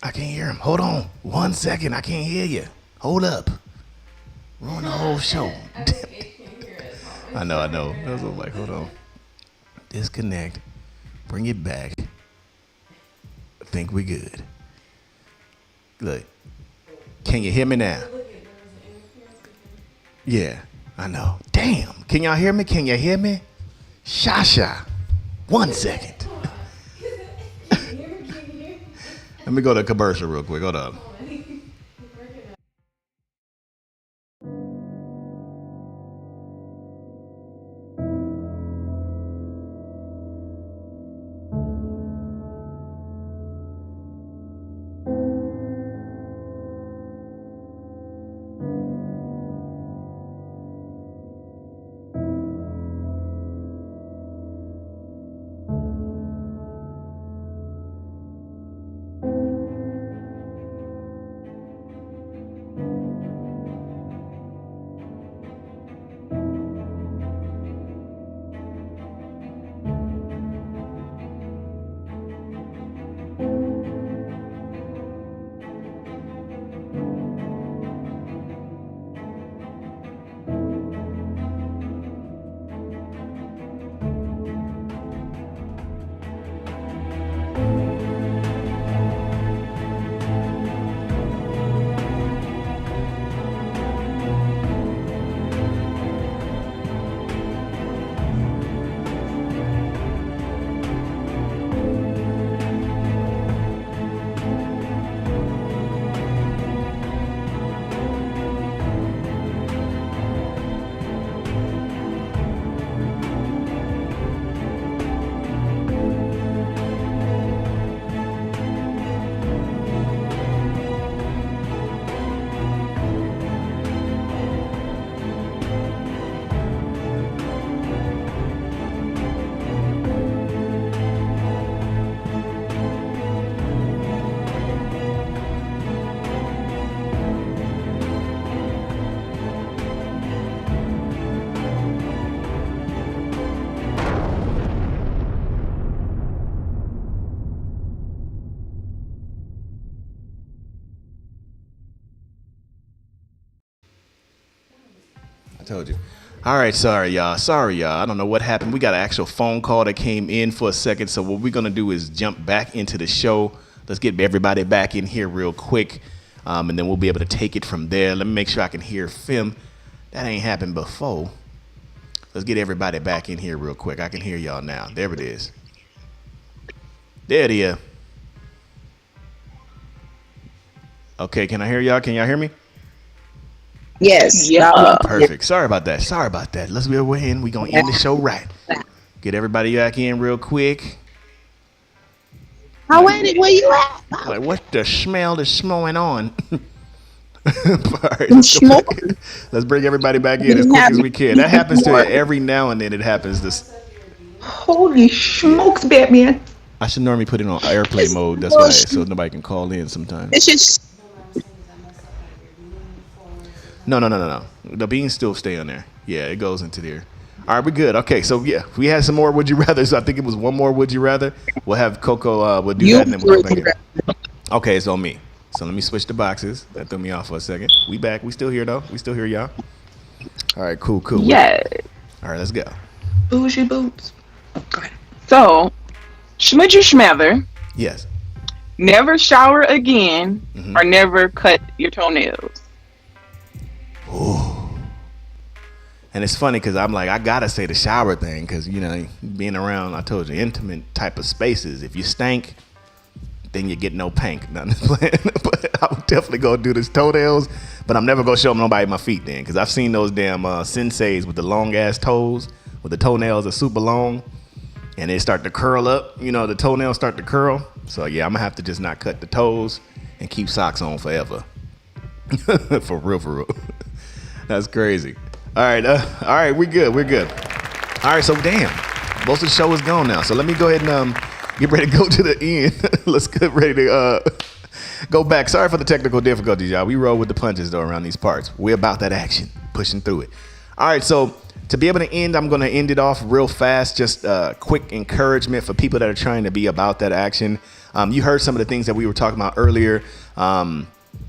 I can't hear him. Hold on. 1 second. I can't hear you. Hold up. Ruin the whole show. I know. I was like, hold on. Disconnect. Bring it back. I think we good. Look. Can you hear me now? Yeah, I know. Damn. Can y'all hear me? Can you hear me? Shasha. 1 second. Let me go to commercial real quick. Hold up. Told you. All right, sorry y'all. I don't know what happened. We got an actual phone call that came in for a second. So what we're gonna do is jump back into the show. Let's get everybody back in here real quick, and then we'll be able to take it from there. Let me make sure I can hear Fim. That ain't happened before. Let's get everybody back in here real quick. I can hear y'all now. There it is. There it is. Okay, can I hear y'all? Can y'all hear me? Yes. Yeah. Perfect. Sorry about that. Let's go ahead and we're going to end the show right. Get everybody back in real quick. How ain't it? Where you at? Like, what the smell is smelling on? All right, let's bring everybody back in as quick as we can. That happens to every now and then. It happens. Holy smokes, Batman. I should normally put it on airplane mode. That's why, so nobody can call in sometimes. It's just No. The beans still stay on there. Yeah, it goes into there. All right, we're good. Okay, so yeah, we had some more Would You Rather. So I think it was one more Would You Rather. We'll have Coco, we'll do that and then we'll go back in. Okay, it's on me. So let me switch the boxes. That threw me off for a second. We back. We still here, though. We still hear y'all. All right, cool. Yeah. All right, let's go. Bougie boots. Go ahead. So, Schmidger Schmather. Yes. Never shower again, Mm-hmm. or never cut your toenails. Ooh. And it's funny because I'm like, I gotta say the shower thing because being around, I told you, intimate type of spaces. If you stank, then you get no pank. Nothing playing. But I would definitely go do this toenails. But I'm never gonna show nobody my feet then because I've seen those damn senseis with the long ass toes, with the toenails are super long, and they start to curl up. The toenails start to curl. So yeah, I'm gonna have to just not cut the toes and keep socks on forever. For real. That's crazy. All right, we're good. All right, so damn, most of the show is gone now. So let me go ahead and get ready to go to the end. Let's get ready to go back. Sorry for the technical difficulties, y'all. We roll with the punches though around these parts. We're about that action, pushing through it. All right, so to be able to end, I'm going to end it off real fast. Just quick encouragement for people that are trying to be about that action. You heard some of the things that we were talking about earlier.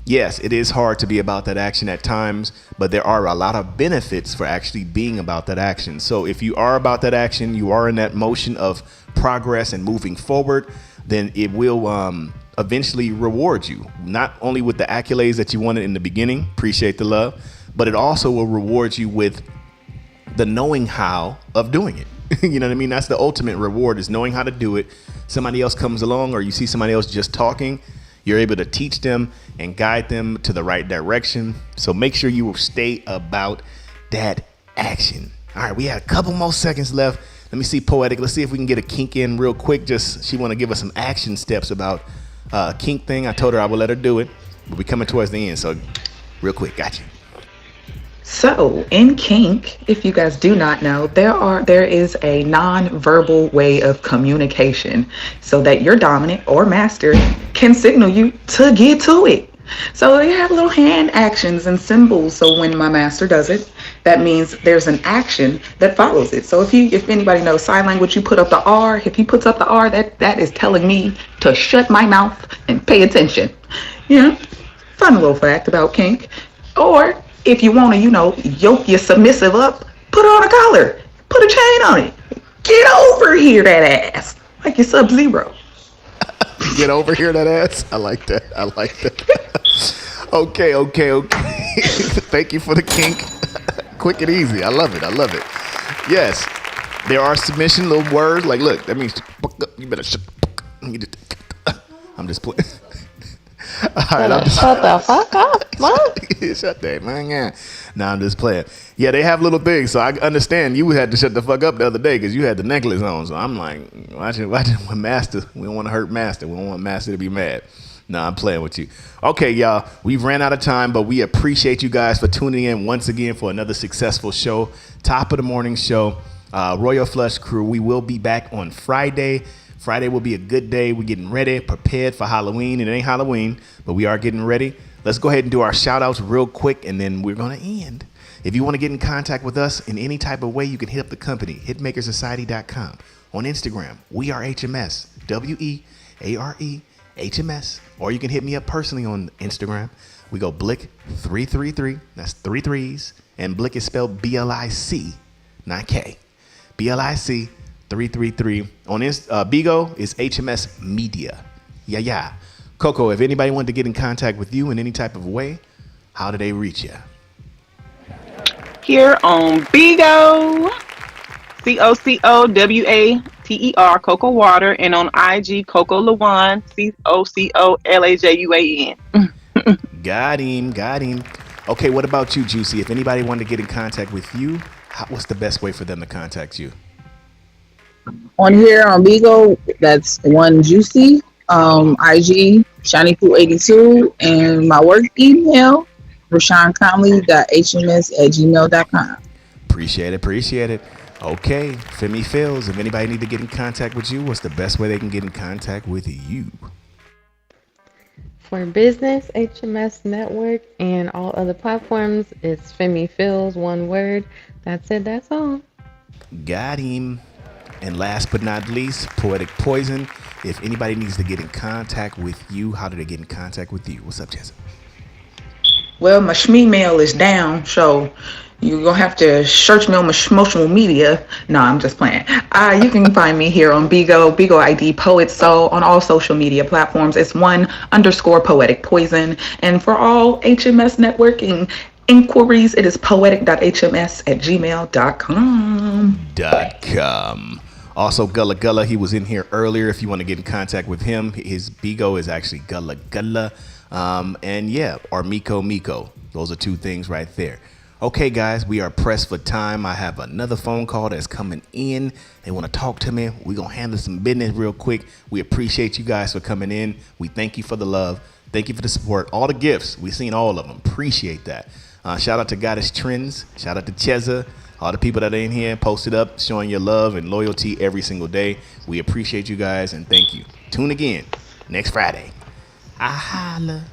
Yes, it is hard to be about that action at times, but there are a lot of benefits for actually being about that action. So if you are about that action, you are in that motion of progress and moving forward, then it will eventually reward you, not only with the accolades that you wanted in the beginning, appreciate the love, but it also will reward you with the knowing how of doing it. You know what I mean? That's the ultimate reward, is knowing how to do it. Somebody else comes along or you see somebody else just talking, you're able to teach them and guide them to the right direction. So make sure you will stay about that action. All right, we had a couple more seconds left. Let me see Poetic. Let's see if we can get a kink in real quick. She want to give us some action steps about kink thing. I told her I would let her do it, but we're coming towards the end. So real quick, got you. So in kink, if you guys do not know, there is a non-verbal way of communication so that your dominant or master can signal you to get to it. So they have little hand actions and symbols. So when my master does it, that means there's an action that follows it. So if anybody knows sign language, you put up the R. If he puts up the R, that is telling me to shut my mouth and pay attention. Fun little fact about kink. Or if you want to, yoke your submissive up, put on a collar, put a chain on it. Get over here, that ass, like you're Sub-Zero. Get over here, that ass. I like that. Okay. Thank you for the kink. Quick and easy. I love it. Yes, there are submission little words like, look, that means you better shut. I'm just playing. All right, Shut the fuck up, man. Shut that, man. Nah, I'm just playing. Yeah, they have little things, so I understand you had to shut the fuck up the other day because you had the necklace on. So I'm like, watching Master. We don't want to hurt Master. We don't want Master to be mad. Nah, I'm playing with you. Okay, y'all, we've ran out of time, but we appreciate you guys for tuning in once again for another successful show. Top of the morning show, Royal Flush Crew. We will be back on Friday. Friday will be a good day. We're getting ready, prepared for Halloween. It ain't Halloween, but we are getting ready. Let's go ahead and do our shout outs real quick, and then we're going to end. If you want to get in contact with us in any type of way, you can hit up the company, hitmakersociety.com. On Instagram, we are HMS, WEARE HMS. Or you can hit me up personally on Instagram. We go Blick333. That's 3 3s. And Blick is spelled BLIC, not K. BLIC 333. On Bigo is HMS Media. Yeah. Coco, if anybody wanted to get in contact with you in any type of way, how do they reach you? Here on Bigo, COCOWATER, Coco Water, and on IG, Coco Lawan, COCOLAJUAN. Got him. Okay, what about you, Juicy? If anybody wanted to get in contact with you, what's the best way for them to contact you? On here on Bigo, that's one Juicy. IG ShinyPoo82, and my work email RashawnConley.hms@gmail.com. Appreciate it. Okay, Femi Phils, if anybody need to get in contact with you, what's the best way they can get in contact with you? For business, HMS Network, and all other platforms, it's Femi Phils, one word. That's it, that's all. Got him. And last but not least, Poetic Poison. If anybody needs to get in contact with you, how do they get in contact with you? What's up, Jessica? Well, my Shmee mail is down, so you're gonna have to search me on my social media. No, I'm just playing. You can find me here on Bigo ID Poet Soul on all social media platforms. It's _poetic poison. And for all HMS networking inquiries, it is poetic.hms@gmail.com. Also, Gullah Gullah, he was in here earlier. If you want to get in contact with him, his Bigo is actually Gullah Gullah. And yeah, or Miko. Those are two things right there. Okay, guys, we are pressed for time. I have another phone call that's coming in. They want to talk to me. We're going to handle some business real quick. We appreciate you guys for coming in. We thank you for the love. Thank you for the support. All the gifts. We've seen all of them. Appreciate that. Shout out to Goddess Trends. Shout out to Cheza. All the people that are in here posted up, showing your love and loyalty every single day. We appreciate you guys and thank you. Tune again next Friday. I holla.